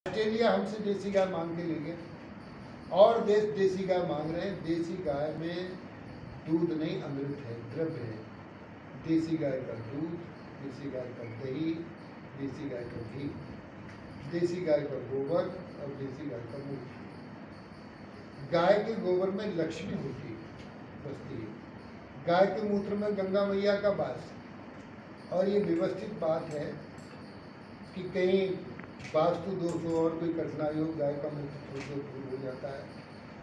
Australia हमसे देसी गाय मांग के ले गए और देश देसी गाय मांग रहे हैं। देसी गाय में दूध नहीं अमृत है, द्रव्य है। देसी गाय का दूध, देसी गाय का दही, देसी गाय का घी, देसी गाय का गोबर और देसी गाय का मूत्र। गाय के गोबर में लक्ष्मी होती बसती है। गाय के मूत्र में गंगा मैया का वास। और ये व्यवस्थित बात है कि कहीं वास्तु दोष हो और कोई कठिनाई हो, गाय का मूत्र थोड़ा दूर हो जाता है।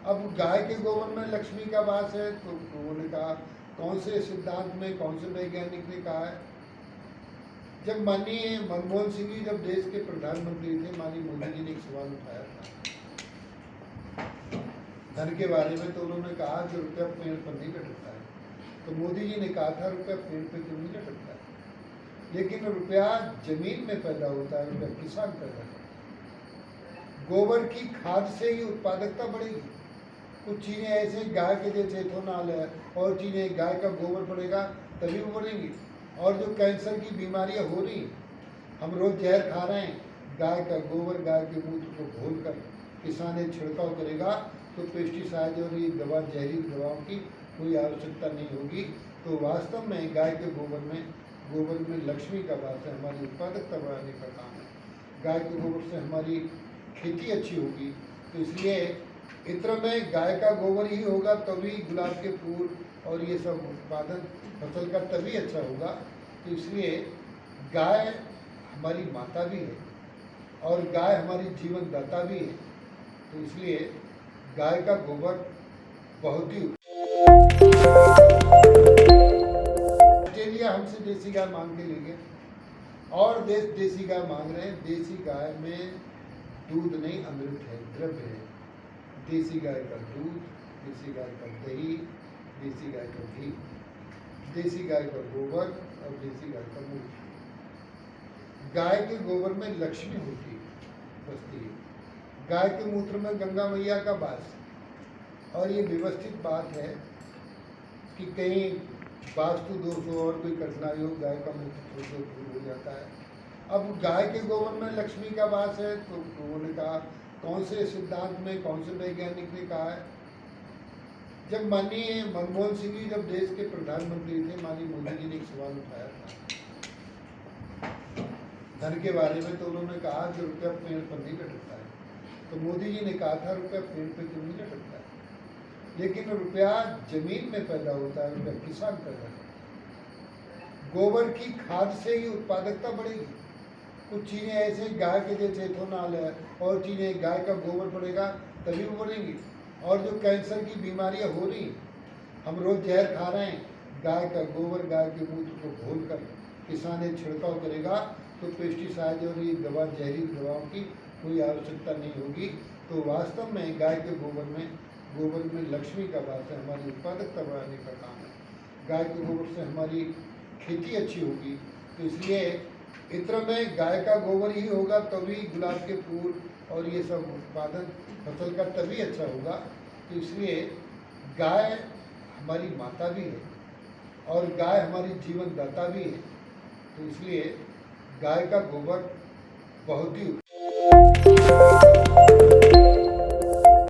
अब गाय के गोबर में लक्ष्मी का वास है, तो लोगों ने कहा, कौन से सिद्धांत में, कौन से वैज्ञानिक ने कहा है। जब माननीय मनमोहन सिंह जी जब देश के प्रधानमंत्री थे, माननीय मोदी जी ने एक सवाल उठाया था धन के बारे में, तो उन्होंने कहा कि रुपया पेड़ पर नहीं लटकता है। तो मोदी जी ने कहा था रुपया पेड़ पर क्यों नहीं लटकता है, लेकिन रुपया जमीन में पैदा होता है, रुपया किसान पैदा करता है। गोबर की खाद से ही उत्पादकता बढ़ेगी। कुछ चीज़ें ऐसे गाय के जैसे इथेनॉल है, और चीज़ें गाय का गोबर पड़ेगा तभी वो बढ़ेंगी। और जो कैंसर की बीमारियां हो रही, हम रोज जहर खा रहे हैं, गाय का गोबर, गाय के मूत्र को घोल कर किसान एक छिड़काव करेगा तो पेस्टिसाइड और ये दवा, जहरीली दवाओं की कोई आवश्यकता नहीं होगी। तो वास्तव में गाय के गोबर में लक्ष्मी का वास है। हमारी उत्पादकता बढ़ाने का काम है। गाय के गोबर से हमारी खेती अच्छी होगी। तो इसलिए इत्र में गाय का गोबर ही होगा, तभी गुलाब के फूल और ये सब उत्पादन फसल का तभी अच्छा होगा। तो इसलिए गाय हमारी माता भी है और गाय हमारी जीवन दाता भी है। तो इसलिए गाय का गोबर बहुत ही ऑस्ट्रेलिया हमसे देसी गाय मांग के ले गए और देश देसी गाय मांग रहे हैं। देसी गाय में दूध नहीं अमृत है, द्रव्य है। देसी गाय का दूध, देसी गाय का दही, देसी गाय का घी, देसी गाय का गोबर और देसी गाय का मूत्र। गाय के गोबर में लक्ष्मी होती बसती है। गाय के मूत्र में गंगा मैया का वास। और ये व्यवस्थित बात है कि कहीं वास्तु दोष हो और कोई कठिनाई हो, गाय का मूत्र थोड़ा दूर हो जाता है। अब गाय के गोबर में लक्ष्मी का वास है, तो लोगों ने कहा, कौन से सिद्धांत में, कौन से वैज्ञानिक ने कहा है। जब माननीय मनमोहन सिंह जी जब देश के प्रधानमंत्री थे, माननीय मोदी जी ने एक सवाल उठाया था धन के बारे में, तो उन्होंने कहा कि रुपया पेड़ पर नहीं लटकता है। तो मोदी जी ने कहा था रुपया पेड़ पर क्यों नहीं लटकता है, लेकिन रुपया जमीन में पैदा होता है, रुपया किसान पैदा करता है। गोबर की खाद से ही उत्पादकता बढ़ेगी। कुछ चीज़ें ऐसे गाय के जैसे इथेनॉल है, और चीज़ें गाय का गोबर पड़ेगा तभी वो बढ़ेंगी। और जो कैंसर की बीमारियां हो रही, हम रोज जहर खा रहे हैं, गाय का गोबर, गाय के मूत्र को घोल कर किसान एक छिड़काव करेगा तो पेस्टिसाइड और ये दवा, जहरीली दवाओं की कोई आवश्यकता नहीं होगी। तो वास्तव में गाय के गोबर में लक्ष्मी का वास है। हमारी उत्पादकता बढ़ाने का काम है। गाय के गोबर से हमारी खेती अच्छी होगी। तो इसलिए इत्र में गाय का गोबर ही होगा, तभी गुलाब के फूल और ये सब उत्पादन फसल का तभी अच्छा होगा। तो इसलिए गाय हमारी माता भी है और गाय हमारी जीवन दाता भी है। तो इसलिए गाय का गोबर बहुत ही